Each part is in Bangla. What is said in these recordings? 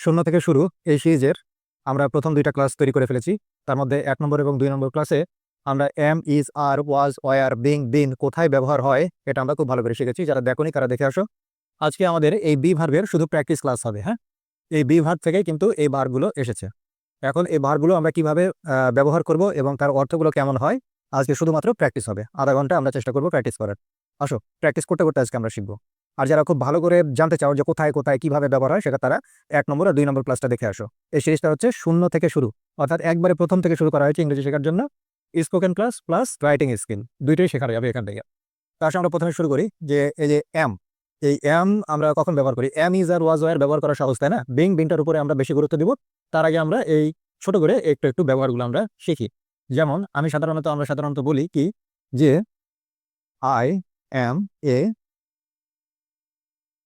শূন্য থেকে শুরু এই সিরিজের আমরা প্রথম দুইটা ক্লাস তৈরি করে ফেলেছি। তার মধ্যে 1 নম্বর এবং 2 নম্বর ক্লাসে আমরা am, is, are, was, were, being, been কোথায় ব্যবহার হয় এটা আমরা খুব ভালো করে শিখেছি। যারা দেখোনি তারা দেখে আসো। আজকে আমাদের এই বি ভার্বের শুধু প্র্যাকটিস ক্লাস হবে। হ্যাঁ, এই বি ভার্ব থেকে কিন্তু এই ভার্বগুলো এসেছে। এখন এই ভার্বগুলো আমরা কিভাবে ব্যবহার করব এবং তার অর্থগুলো কেমন হয় আজকে শুধুমাত্র প্র্যাকটিস হবে। আধা ঘন্টা আমরা চেষ্টা করবো প্র্যাকটিস করার। আসো, প্র্যাকটিস করতে করতে আজকে আমরা শিখবো। আর যারা খুব ভালো করে জানতে চাও যে কোথায় কোথায় কিভাবে ব্যবহার হয় সেটা তারা 1 নম্বর আর 2 নম্বর ক্লাসটা দেখে আসো। এই সিরিজটা হচ্ছে শূন্য থেকে শুরু, অর্থাৎ একবারে প্রথম থেকে শুরু করা হয়েছে ইংরেজি শেখার জন্য। Spoken class plus writing skill দুইটাই শেখানো যাবে এখান থেকে। তার সঙ্গে আমরা প্রথমে শুরু করি যে এই যে এম, এই এম আমরা কখন ব্যবহার করি? Am, is, are, was, were ব্যবহার করা সহজ, তাই না? বিং, বিংটার উপরে আমরা বেশি গুরুত্ব দিব। তার আগে আমরা এই ছোট করে একটু একটু ব্যবহারগুলো আমরা শিখি। যেমন আমরা সাধারণত বলি কি যে I am a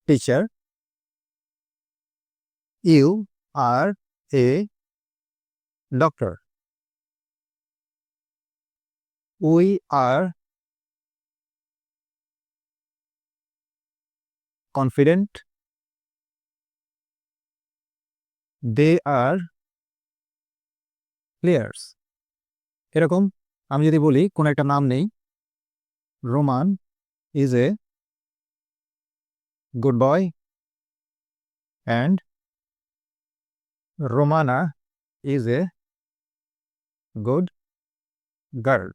teacher, you are a doctor, we are confident, they are players. এরকম আমি যদি বলি কোন একটা নাম নেই, Roman is a good boy and Romana is a good girl.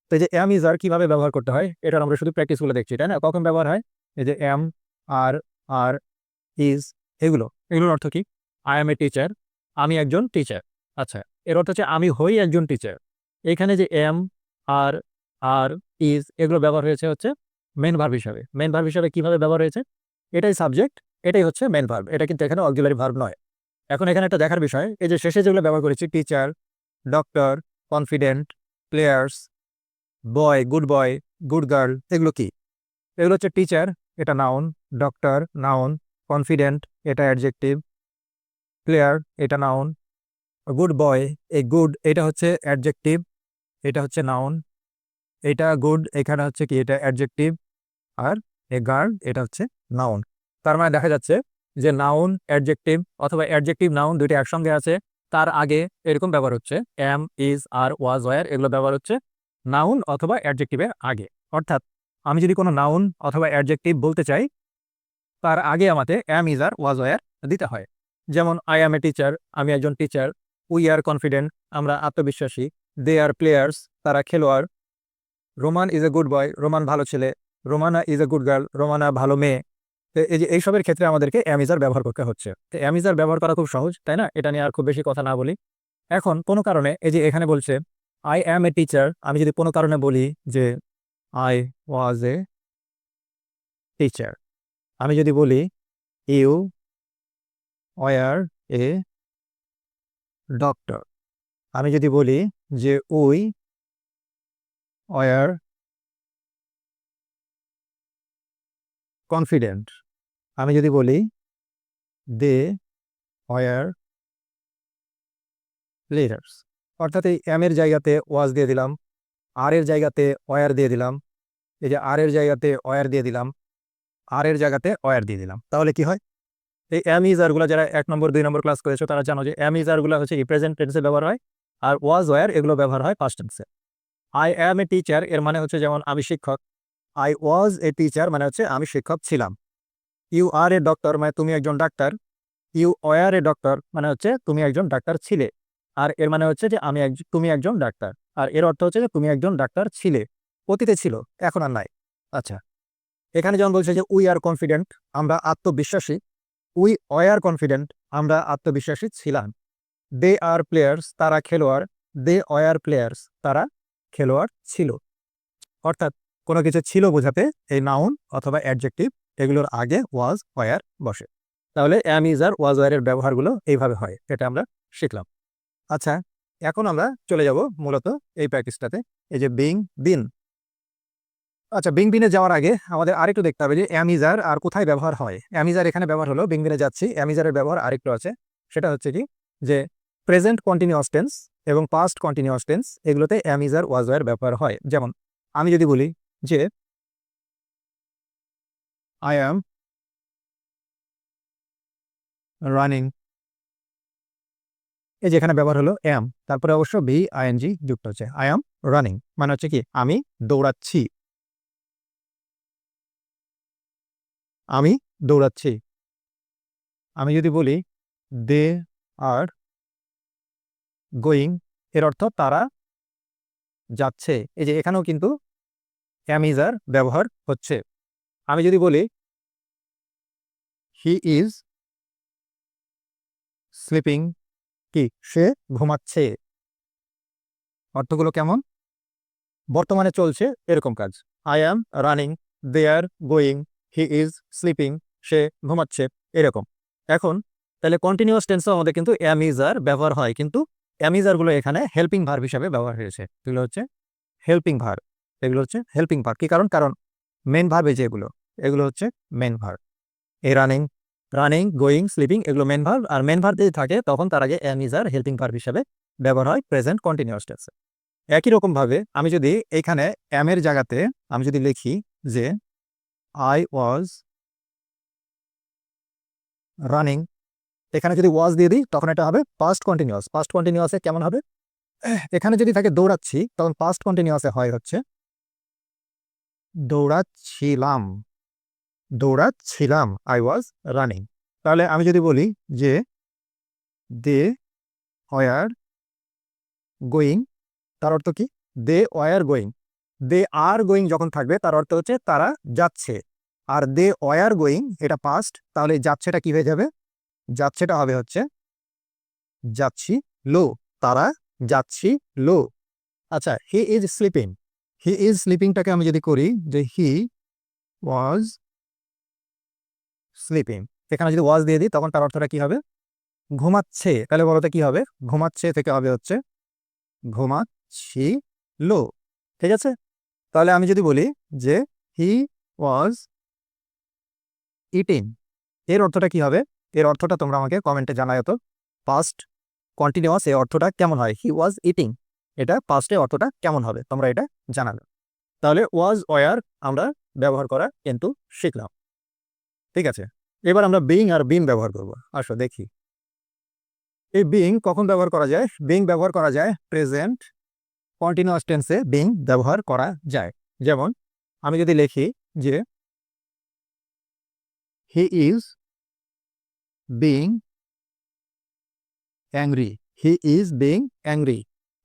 তো এই যে এম ইজ আর কিভাবে ব্যবহার করতে হয় এটার আমরা শুধু প্র্যাকটিসগুলো দেখছি, তাই না? কখন ব্যবহার হয়? এই যে এম, আর, আর, ইজ, এগুলোর অর্থ কি? আই এম এ টিচার, আমি একজন টিচার। আচ্ছা, এর অর্থ হচ্ছে আমি হই একজন টিচার। এখানে যে এম, আর, আর, ইজ এগুলো ব্যবহার হয়েছে হচ্ছে মেন ভার্ব হিসাবে। মেন ভার্ব হিসাবে কিভাবে ব্যবহার হয়েছে? এটাই সাবজেক্ট, এটাই হচ্ছে মেন ভার্ব। এটা কিন্তু এখানে অক্সিলারি ভার্ব নয়। এখন এখানে একটা দেখার বিষয়, এই যে শেষে যেগুলো ব্যবহার করেছি টিচার, ডক্টর, কনফিডেন্ট, প্লেয়ার্স, বয়, গুড গার্ল, এগুলো কি? এগুলো হচ্ছে টিচার, এটা নাউন, ডক্টর নাউন, কনফিডেন্ট এটা অ্যাডজেক্টিভ, প্লেয়ার এটা নাউন, গুড বয়, এই গুড এটা হচ্ছে অ্যাডজেক্টিভ, এটা হচ্ছে নাউন, এটা গুড এখানে হচ্ছে কি এটা অ্যাডজেক্টিভ, আর এ গার্ল এটা হচ্ছে নাউন। তার মানে দেখা যাচ্ছে যে নাউন অ্যাডজেক্টিভ অথবা অ্যাডজেক্টিভ নাউন দুইটা একসঙ্গে আছে, তার আগে এরকম ব্যবহার হচ্ছে am, is, are, was, were, এগুলো ব্যবহার হচ্ছে নাউন অথবা অ্যাডজেক্টিভের আগে। অর্থাৎ আমি যদি কোনো নাউন অথবা অ্যাডজেক্টিভ বলতে চাই তার আগে আমাকে am, is, are, was, were দিতে হয়। যেমন আই অ্যাম এ টিচার, আমি একজন টিচার, উই আর কনফিডেন্ট আমরা আত্মবিশ্বাসী, দে আর প্লেয়ার্স তারা খেলোয়াড়, Roman is a good boy Roman ভালো ছেলে, Romana is a good girl Romana ভালো মেয়ে। তো এই যে এইসবের ক্ষেত্রে আমাদেরকে অ্যামিজার ব্যবহার করতে হচ্ছে। তো অ্যামিজার ব্যবহার করা খুব সহজ, তাই না? এটা নিয়ে আর খুব বেশি কথা না বলি। এখন কোনো কারণে এই যে এখানে বলছে আই অ্যাম এ টিচার, আমি যদি কোনো কারণে বলি যে আই ওয়াজ এ টিচার, আমি যদি বলি ইউ ওয়ার এ ডক্টর, আমি যদি বলি যে উই ওয়ার কনফিডেন্ট, আমি যদি বলি দে ওয়ার লিডার্স। অর্থাৎ এই এম এর জায়গাতে ওয়াজ দিয়ে দিলাম, আর এর জায়গাতে ওয়ার দিয়ে দিলাম, এই যে আর এর জায়গাতে ওয়ার দিয়ে দিলাম, আর এর জায়গাতে ওয়ার দিয়ে দিলাম। তাহলে কি হয়? এই এম ইজ আর গুলা যারা 1 নম্বর 2 নম্বর ক্লাস করেছো তারা জানো যে এম ইজ আর গুলা হচ্ছে প্রেজেন্ট টেন্সে ব্যবহার হয়, আর ওয়াজ ওয়ার এগুলো ব্যবহার হয় পাস্ট টেন্সে। আই অ্যাম এ টিচার এর মানে হচ্ছে যেমন আমি শিক্ষক, আই ওয়াজ এ টিচার মানে হচ্ছে আমি শিক্ষক ছিলাম, ইউ আর এ ডক্টর মানে তুমি একজন ডাক্তার, ইউ ওয়ার এ ডক্টর মানে হচ্ছে তুমি একজন ডাক্তার ছিলে। আর এর মানে হচ্ছে যে তুমি একজন ডাক্তার, আর এর অর্থ হচ্ছে যে তুমি একজন ডাক্তার ছিলে, অতীতে ছিল, এখন আর নাই। আচ্ছা, এখানে যেমন বলছে যে উই আর কনফিডেন্ট আমরা আত্মবিশ্বাসী, উই ওয়ার কনফিডেন্ট আমরা আত্মবিশ্বাসী ছিলাম, দে আর প্লেয়ার্স তারা খেলোয়াড়, দে ওয়ার প্লেয়ার্স তারা খেলোয়াড় ছিল। অর্থাৎ কোনো কিছু ছিল বোঝাতে এই নাউন অথবা অ্যাডজেক্টিভ এগুলোর আগে ওয়াজ ওয়ার বসে। তাহলে অ্যাম, ইজ, আর, ওয়াজ, ওয়ার এর ব্যবহারগুলো এইভাবে হয়, এটা আমরা শিখলাম। আচ্ছা, এখন আমরা চলে যাব মূলত এই প্র্যাকটিসটাতে, এই যে বিং বিন। আচ্ছা, বিং বিনে যাওয়ার আগে আমাদের আরেকটু দেখতে হবে যে অ্যামিজার আর কোথায় ব্যবহার হয়। অ্যামিজার এখানে ব্যবহার হলো, বিং বিনে যাচ্ছি, অ্যামিজারের ব্যবহার আরেকটু আছে। সেটা হচ্ছে কি যে প্রেজেন্ট কন্টিনিউয়াস টেন্স এবং পাস্ট কন্টিনিউয়াস টেন্স এগুলোতে অ্যামিজার ওয়াজ ওয়ার ব্যবহার হয়। যেমন আমি যদি বলি যে আই অ্যাম রানিং এই যে এখানে ব্যবহার হলো এম, তারপরে অবশ্য বি আইএনজি যুক্ত হচ্ছে। আই এম রানিং মানে হচ্ছে কি আমি দৌড়াচ্ছি, আমি দৌড়াচ্ছি। আমি যদি বলি দে আর গোয়িং, এর অর্থ তারা যাচ্ছে। এই যে এখানেও কিন্তু অ্যাম ইজ আর ব্যবহার হচ্ছে। আমি যদি বলি হি ইজ স্লিপিং, কি সে ঘুমাচ্ছে, অর্থগুলো কেমন? বর্তমানে চলছে এরকম কাজ। I am running, they are going, he is sleeping, সে ঘুমাচ্ছে, এরকম। এখন তাহলে কন্টিনিউয়াস টেন্সও আমাদের কিন্তু অ্যাম ইজ আর ব্যবহার হয়, কিন্তু অ্যাম ইজ আরগুলো এখানে হেল্পিং ভার্ব হিসাবে ব্যবহার হয়েছে। এগুলো হচ্ছে হেল্পিং ভার্ব, এগুলো হচ্ছে হেল্পিং ভার্ব। কি কারণ? কারণ মেন ভার্ব এই যে এগুলো হচ্ছে মেন ভার্ব। এই রানিং, রানিং, গোয়িং, স্লিপিং এগুলো মেন ভার্ব, আর মেন ভার্ব যদি থাকে তখন তার আগে am is are helping verb হিসাবে ব্যবহার হয় প্রেজেন্ট কন্টিনিউয়াস টেন্সে। একই রকম ভাবে আমি যদি এখানে অ্যাম এর জায়গাতে আমি যদি লিখি যে আই ওয়াজ রানিং, এখানে যদি ওয়াজ দিয়ে দিই তখন এটা হবে পাস্ট কন্টিনিউয়াস। পাস্ট কন্টিনিউয়াসে কেমন হবে? এখানে যদি থাকে দৌড়াচ্ছি তখন পাস্ট কন্টিনিউয়াসে হয় হচ্ছে দৌড়াচ্ছিলাম, দৌড়াচ্ছিলাম, আই ওয়াজ রানিং। তাহলে আমি যদি বলি যে দে ওয়ার গোয়িং, তার অর্থ কি? They were going, they are going যখন থাকবে তার অর্থ হচ্ছে তারা যাচ্ছে। আর দে ওয়ার গোয়িং এটা পাস্ট, তাহলে যাচ্ছেটা কি হয়ে যাবে? যাচ্ছেটা হবে হচ্ছে যাচ্ছি লো, তারা যাচ্ছি লো। আচ্ছা, he is sleeping, he is স্লিপিংটাকে আমি যদি করি যে হি ওয়াজ স্লিপিং, এখানে যদি ওয়াজ দিয়ে দিই তখন তার অর্থটা কি হবে? ঘুমাচ্ছে। তাহলে বলতে কি হবে? ঘুমাচ্ছে থেকে হবে হচ্ছে ঘুমাচ্ছি লো। ঠিক আছে, তাহলে আমি যদি বলি যে হি ওয়াজ ইটিং, এর অর্থটা কি হবে? এর অর্থটা তোমরা আমাকে কমেন্টে জানায় তো। পাস্ট কন্টিনিউয়াস এর অর্থটা কেমন হয়? হি ওয়াজ ইটিং, এটা পাস্টে অর্থটা কেমন হবে তোমরা এটা জানাবে। তাহলে ওয়াজ ওয়ার আমরা ব্যবহার করা কিন্তু শিখলাম। ঠিক আছে, এবার আমরা বিং আর বিন ব্যবহার করব। আসো দেখি এই বিং কখন ব্যবহার করা যায়। বিং ব্যবহার করা যায় প্রেজেন্ট কন্টিনিউয়াস টেন্সে, বিং ব্যবহার করা যায়। যেমন আমি যদি লিখি যে he is being angry, he is being angry,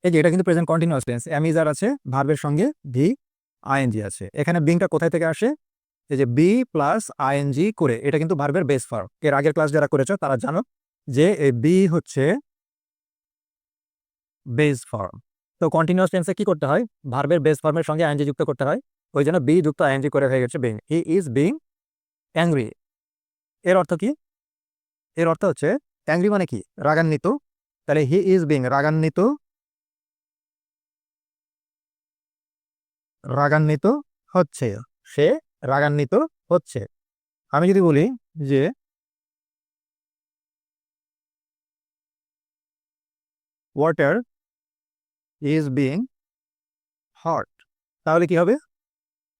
এই যে এটা কিন্তু present continuous tense, am is are আছে, ভার্বের সঙ্গে ভি আইএনজি আছে। এখানে বিংটা কোথায় থেকে আসে? এই যে বি প্লাস আইএনজি করে, এটা কিন্তু ভার্বের বেস ফর্ম। এর আগের ক্লাস যারা করেছো তারা জানো যে এই বি হচ্ছে বেস ফর্ম। তো কন্টিনিউয়াস টেন্সে কি করতে হয়? ভার্বের বেস ফর্মের সঙ্গে আইএনজি যুক্ত করতে হয়, ওই জন্য বি যুক্ত আইএনজি করে হয়ে গেছে being. He is being angry, এর অর্থ কি? এর অর্থ হচ্ছে অ্যাংরি মানে কি? রাগান্বিত। তাহলে হি ইজ বিং রাগান্বিত, রাগান্বিত হচ্ছে, সে রাগান্বিত হচ্ছে। আমি যদি বলি যে ওয়াটার ইজ বিং হট, তাহলে কি হবে?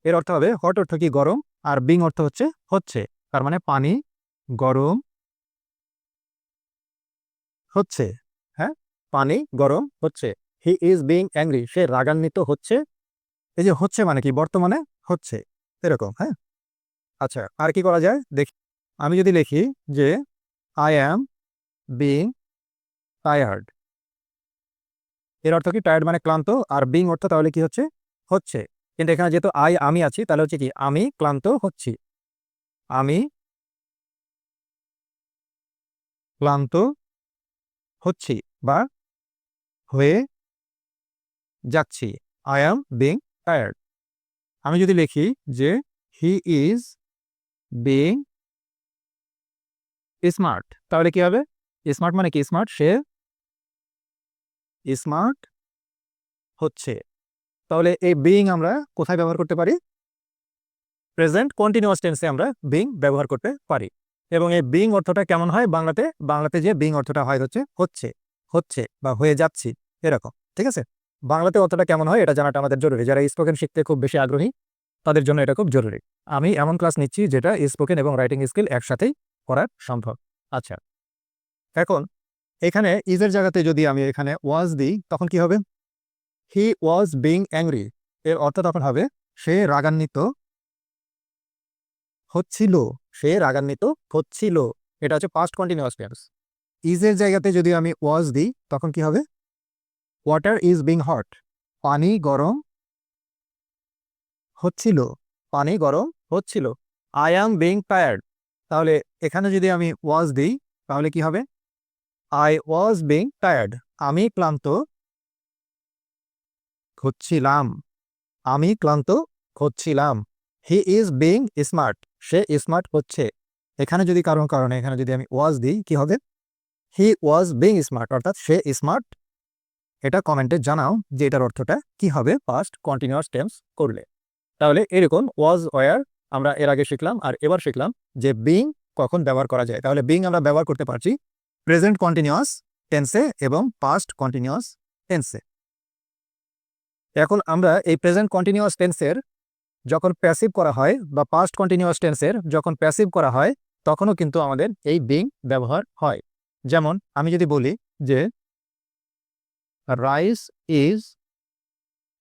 এর অর্থ হবে হট অর্থ কি? গরম, আর বিং অর্থ হচ্ছে হচ্ছে, তার মানে পানি গরম হচ্ছে। হ্যাঁ, পানি গরম হচ্ছে। হি ইজ বিং অ্যাংরি, সে রাগান্বিত হচ্ছে। এই যে হচ্ছে মানে কি? বর্তমানে হচ্ছে, এরকম। হ্যাঁ, আচ্ছা আর কি করা যায় দেখি। আমি যদি লিখি যে আই অ্যাম বিং টায়ার্ড, এর অর্থ কি? টায়ার্ড মানে ক্লান্ত, আর বিং অর্থ তাহলে কি হচ্ছে? হচ্ছে। কিন্তু এখানে যেহেতু আমি আছি তাহলে হচ্ছে কি? আমি ক্লান্ত হচ্ছি, আমি ক্লান্ত হচ্ছি বা হয়ে যাচ্ছি। I am being tired. আমি যদি লিখি যে হি ইজ বিং স্মার্ট, তাহলে কি হবে? স্মার্ট মানে কি? স্মার্ট, সে স্মার্ট হচ্ছে। তাহলে এই বিং আমরা কোথায় ব্যবহার করতে পারি? প্রেজেন্ট কন্টিনিউয়াস টেন্সে আমরা বিং ব্যবহার করতে পারি। এবং এই বিং অর্থটা কেমন হয় বাংলাতে? বাংলাতে যে বিং অর্থটা হয় হচ্ছে হচ্ছে, হচ্ছে বা হয়ে যাচ্ছি, এরকম। ঠিক আছে, বাংলাতে অর্থটা কেমন হয় এটা জানাটা আমাদের জরুরি। যারা স্পোকেন শিখতে খুব বেশি আগ্রহী তাদের জন্য এটা খুব জরুরি। আমি এমন ক্লাস নিচ্ছি যেটা স্পোকেন এবং রাইটিং স্কিল একসাথেই করা সম্ভব। আচ্ছা, এখন এখানে ইজের জায়গাতে যদি আমি এখানে ওয়াজ দিই তখন কি হবে? হি ওয়াজ বিং অ্যাংরি, এর অর্থ তখন হবে সে রাগান্বিত হচ্ছিল, সে রাগান্বিত হচ্ছিল। এটা হচ্ছে পাস্ট কন্টিনিউয়াস টেন্স। ইজের জায়গাতে যদি আমি ওয়াজ দিই তখন কি হবে? ওয়াটার ইজ বিং হট, পানি গরম হচ্ছিল, পানি গরম হচ্ছিল। আই অ্যাম বিং টায়ার্ড, তাহলে এখানে যদি আমি ওয়াজ দিই তাহলে কি হবে? আই ওয়াজ বিং টায়ার্ড, আমি ক্লান্ত হচ্ছিলাম, আমি ক্লান্ত হচ্ছিলাম। হি is being smart, say smart হচ্ছে। এখানে যদি কারণে এখানে যদি আমি ওয়াজ দিই কি হবে? হি ওয়াজ বিং স্মার্ট, অর্থাৎ সে স্মার্ট। এটা কমেন্টে জানাও যে এটার অর্থটা কি হবে পাস্ট কন্টিনিউয়াস টেন্স করলে। তাহলে এরকম ওয়াজ ওয়্যার আমরা এর আগে শিখলাম, আর এবার শিখলাম যে বিং কখন ব্যবহার করা যায়। তাহলে বিং আমরা ব্যবহার করতে পারছি প্রেজেন্ট কন্টিনিউয়াস টেন্সে এবং পাস্ট কন্টিনিউয়াস টেন্সে। এখন আমরা এই প্রেজেন্ট কন্টিনিউয়াস টেন্সের যখন প্যাসিভ করা হয় বা পাস্ট কন্টিনিউয়াস টেন্সের যখন প্যাসিভ করা হয় তখনও কিন্তু আমাদের এই বিং ব্যবহার হয়। যেমন আমি যদি বলি যে রাইস ইজ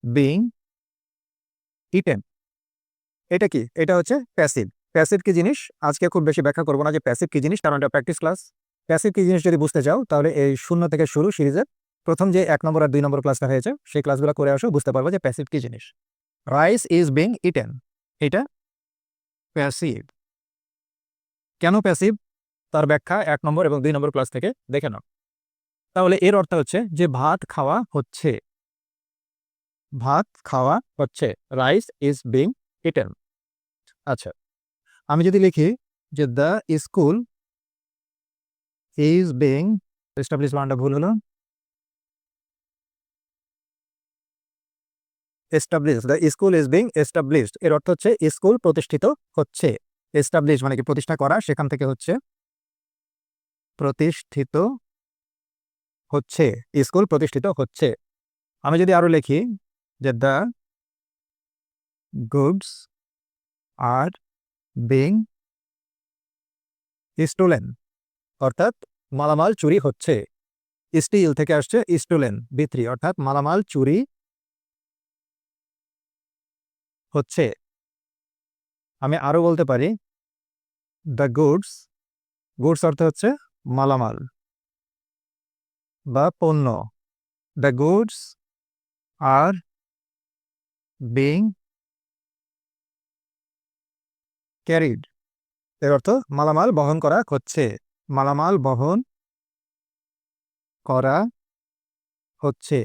বিং ইটেন, এটা কি? এটা হচ্ছে প্যাসিভ। প্যাসিভ কি জিনিস আজকে খুব বেশি ব্যাখ্যা করবো না যে প্যাসিভ কি জিনিস, কারণ এটা প্র্যাকটিস ক্লাস। প্যাসিভ কি জিনিস যদি বুঝতে চাও তাহলে এই 0 থেকে শুরু সিরিজের প্রথম যে 1 নম্বর আর 2 নম্বর ক্লাসটা হয়েছে সেই ক্লাসগুলো করে আসো, বুঝতে পারবো যে প্যাসিভ কি জিনিস। রাইস ইজ বিং ইটেন, এটা প্যাসিভ। কেন প্যাসিভ তার ব্যাখ্যা 1 নম্বর এবং 2 নম্বর ক্লাস থেকে দেখে নাও। তাহলে এর অর্থ হচ্ছে যে ভাত খাওয়া হচ্ছে, ভাত খাওয়া হচ্ছে, রাইস ইজ বিং ইটেন। আচ্ছা, আমি যদি লিখি যে the school is being establish, বানানটা ভুল হলো, establish, the school is being established, এর অর্থ হচ্ছে স্কুল প্রতিষ্ঠিত হচ্ছে। এস্টাবলিশ মানে কি? প্রতিষ্ঠা করা, সেখান থেকে হচ্ছে প্রতিষ্ঠিত হচ্ছে, স্কুল প্রতিষ্ঠিত হচ্ছে। আমি যদি আরো লিখি যে the goods are being stolen, অর্থাৎ মালামাল চুরি হচ্ছে। স্টিল থেকে আসছে স্টোলেন, বিক্রি, অর্থাৎ মালামাল চুরি হচ্ছে। আমি আরো বলতে পারি দ্য গুডস, গুডস অর্থ হচ্ছে মালামাল বা পণ্য। The goods are being carried, এর অর্থ মালামাল বহন করা হচ্ছে, মালামাল বহন করা হচ্ছে।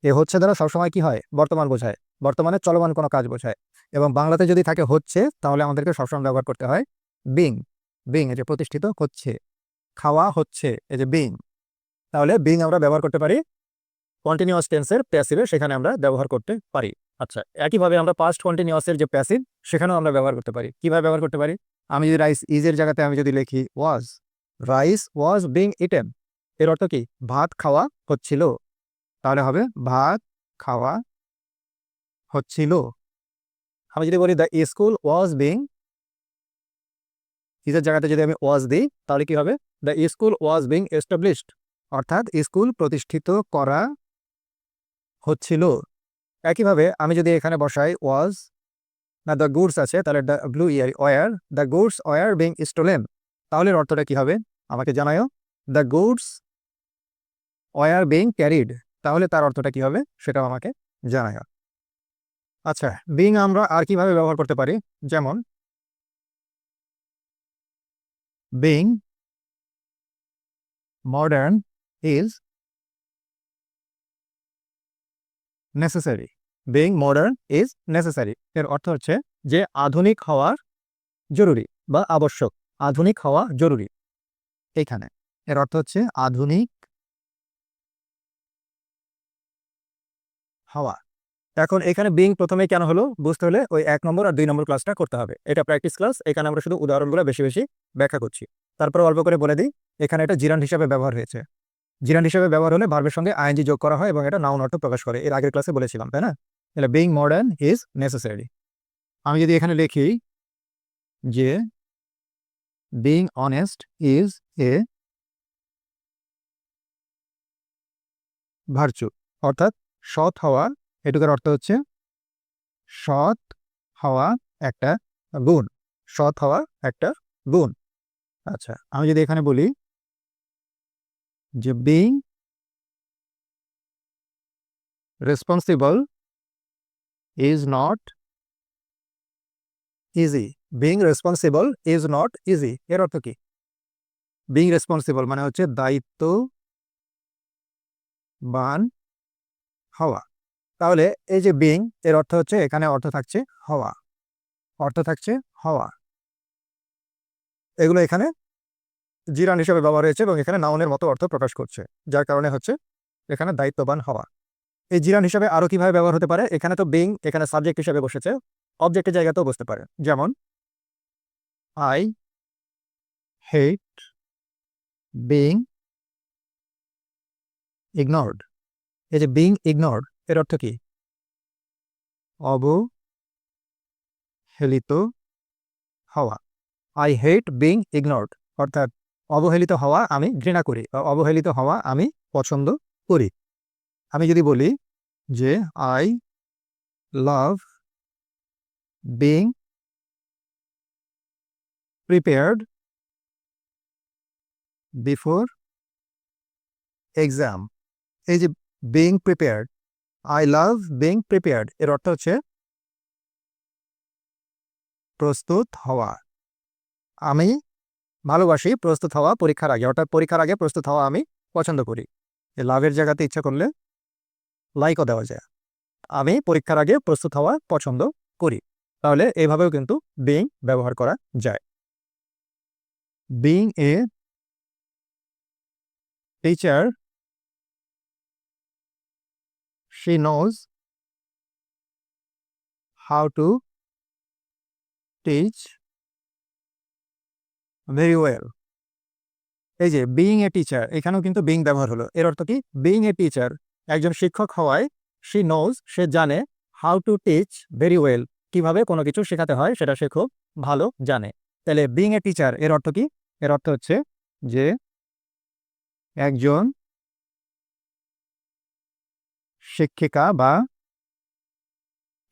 এ হচ্ছে দ্বারা সবসময় কি হয়? বর্তমান বোঝায়, বর্তমানে চলমান কোনো কাজ বোঝায়। এবং বাংলাতে যদি থাকে হচ্ছে তাহলে আমাদেরকে সবসময় ব্যবহার করতে হয় বিং। বিং এই যে প্রতিষ্ঠিত হচ্ছে, খাওয়া হচ্ছে, এই যে বিং। তাহলে বিং আমরা ব্যবহার করতে পারি কন্টিনিউয়াস টেন্সের প্যাসিভে, সেখানে আমরা ব্যবহার করতে পারি। আচ্ছা, একইভাবে আমরা পাস্ট কন্টিনিউয়াসের যে প্যাসিভ সেখানেও আমরা ব্যবহার করতে পারি। কিভাবে ব্যবহার করতে পারি? আমি যদি রাইস ইজের জায়গাতে আমি যদি লিখি ওয়াজ, রাইস ওয়াজ বিং ইটেন, এর অর্থ কি? ভাত খাওয়া হচ্ছিল, তাহলে হবে ভাত খাওয়া হচ্ছিল। আমি যদি বলি দ্য স্কুল ওয়াজ বিং, ইজের জায়গাতে যদি আমি ওয়াজ দিই তাহলে কি হবে? The school was being established, অর্থাৎ স্কুল প্রতিষ্ঠিত করা হচ্ছিল। একইভাবে আমি যদি এখানে বসাই ওয়াজ, না দ্য গুডস আছে, তাহলে the blue year were, the goods were being stolen, তাহলে এর অর্থটা কি হবে আমাকে জানাও। The goods were being carried, তাহলে তার অর্থটা কি হবে সেটাও আমাকে জানাও। আচ্ছা, বিং আমরা আর কিভাবে ব্যবহার করতে পারি? যেমন being modern is necessary, being modern is necessary, এর অর্থ হচ্ছে যে আধুনিক হওয়া জরুরি বা আবশ্যক, আধুনিক হওয়া জরুরি। এইখানে এর অর্থ হচ্ছে আধুনিক হওয়া। এখন এখানে বিং প্রথমে কেন হলো বুঝতে হলে ওই 1 নম্বর আর 2 নম্বর ক্লাসটা করতে হবে। এটা প্র্যাকটিস ক্লাস, এখানে আমরা শুধু উদাহরণগুলো বেশি বেশি ব্যাখ্যা করছি। তারপর অল্প করে বলে দিই, এখানে এটা জিরান্ড হিসাবে ব্যবহার হয়েছে। জিরান্ড হিসাবে ব্যবহার হলে ভার্বের সঙ্গে আইএনজি যোগ করা হয় এবং এটা নাউন অর্থ প্রকাশ করে, এর আগের ক্লাসে বলেছিলাম, তাই না? তাহলে বিং মডার্ন ইজ নেসেসারি। আমি যদি এখানে লিখি যে being honest is a virtue, অর্থাৎ সৎ হওয়া, এটুকার অর্থ হচ্ছে সৎ হওয়া একটা গুণ, সৎ হওয়া একটা গুণ। আচ্ছা, আমি যদি এখানে বলি যে being responsible is not easy, being responsible is not easy, এর অর্থ কি? বিং রেসপন্সিবল মানে হচ্ছে দায়িত্ববান হওয়া। তাহলে এই যে বিং, এর অর্থ হচ্ছে, এখানে অর্থ থাকছে হওয়া, অর্থ থাকছে হওয়া। এগুলো এখানে জিরান হিসেবে ব্যবহার হয়েছে এবং এখানে নাউনের মতো অর্থ প্রকাশ করছে, যার কারণে হচ্ছে এখানে দায়িত্ববান হওয়া। এই জিরান হিসেবে আরো কিভাবে ব্যবহার হতে পারে? এখানে তো বিং এখানে সাবজেক্ট হিসেবে বসেছে, অবজেক্টের জায়গাতেও বসতে পারে। যেমন আই হেট বিং ইগনোরড। এই যে বিং ইগনোরড, এর অর্থ কি? অবহেলিত হওয়া। আই হেট বিং ইগনোরড, অর্থাৎ অবহেলিত হওয়া আমি ঘৃণা করি বা অবহেলিত হওয়া আমি পছন্দ করি। আমি যদি বলি যে I love being prepared before exam. এই যে being prepared, I love being prepared, এর অর্থ হচ্ছে প্রস্তুত হওয়া। আমি ভালোবাসি প্রস্তুত হওয়া পরীক্ষার আগে, অর্থাৎ পরীক্ষার আগে প্রস্তুত হওয়া আমি পছন্দ করি। এই লাভের জায়গাতে ইচ্ছা করলে লাইকও দেওয়া যায়। আমি পরীক্ষার আগে প্রস্তুত হওয়া পছন্দ করি। তাহলে এইভাবেও কিন্তু বিং ব্যবহার করা যায়। Being a teacher she knows how to teach very well. এই যে বিং এ টিচার, এখানেও কিন্তু বিং ব্যবহার হলো। এর অর্থ কি? বিং এ টিচার, একজন শিক্ষক হওয়ায়, she knows সে জানে, how to teach very well কিভাবে কোনো কিছু শেখাতে হয় সেটা সে খুব ভালো জানে। তাহলে বিং এ টিচার এর অর্থ কি? এর অর্থ হচ্ছে যে একজন শিক্ষিকা বা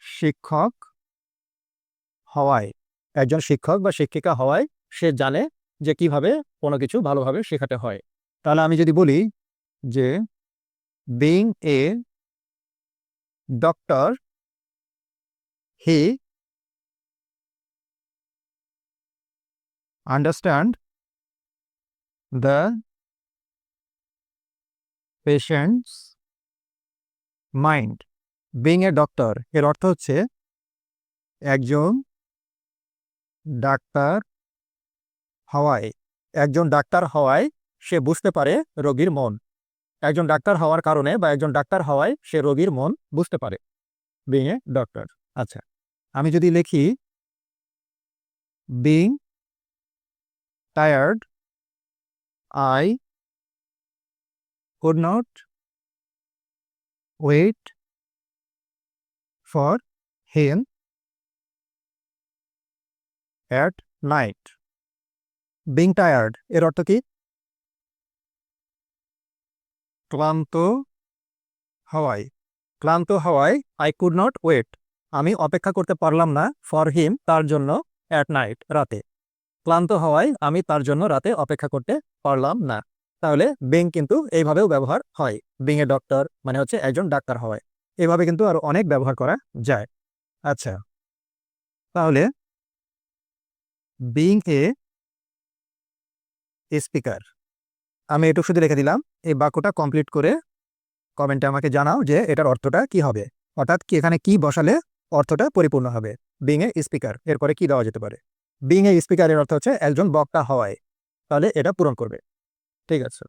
শিক্ষক হওয়ায়, একজন শিক্ষক বা শিক্ষিকা হওয়ায় সে জানে যে কিভাবে কোনো কিছু ভালোভাবে শেখাতে হয়। তাহলে আমি যদি বলি যে being a doctor he understand the patients mind. Being a doctor এর অর্থ হচ্ছে একজন ডাক্তার হওয়ায়, একজন ডাক্তার হওয়ায় সে বুঝতে পারে রোগীর মন। একজন ডাক্তার হওয়ার কারণে বা একজন ডাক্তার হওয়ায় সে রোগীর মন বুঝতে পারে, বিং এ ডক্টর। আচ্ছা, আমি যদি লিখি being tired I could not wait for him at night. Being tired এর অর্থ কি? ক্লান্ত হওয়ায়, ক্লান্ত হওয়ায় আই কুড নট ওয়েট আমি অপেক্ষা করতে পারলাম না, ফর হিম তার জন্য, অ্যাট নাইট রাতে। ক্লান্ত হওয়ায় আমি তার জন্য রাতে অপেক্ষা করতে পারলাম না। তাহলে বিং কিন্তু এইভাবেও ব্যবহার হয়। বিং এ ডক্টর মানে হচ্ছে একজন ডাক্তার হওয়ায়। এভাবে কিন্তু আরো অনেক ব্যবহার করা যায়। আচ্ছা, তাহলে বিং এ স্পিকার, আমি এটুকু শুধু রেখে দিলাম। এই বাক্যটা কমপ্লিট করে কমেন্টে আমাকে জানাও যে এটার অর্থটা কি হবে, অর্থাৎ কি এখানে কি বসালে অর্থটা পরিপূর্ণ হবে। বিং এ স্পিকার এরপরে কি দেওয়া যেতে পারে? বিং এ স্পিকারের অর্থ হচ্ছে একজন বক্তা হওয়ায়, তাহলে এটা পূরণ করবে। ঠিক আছে।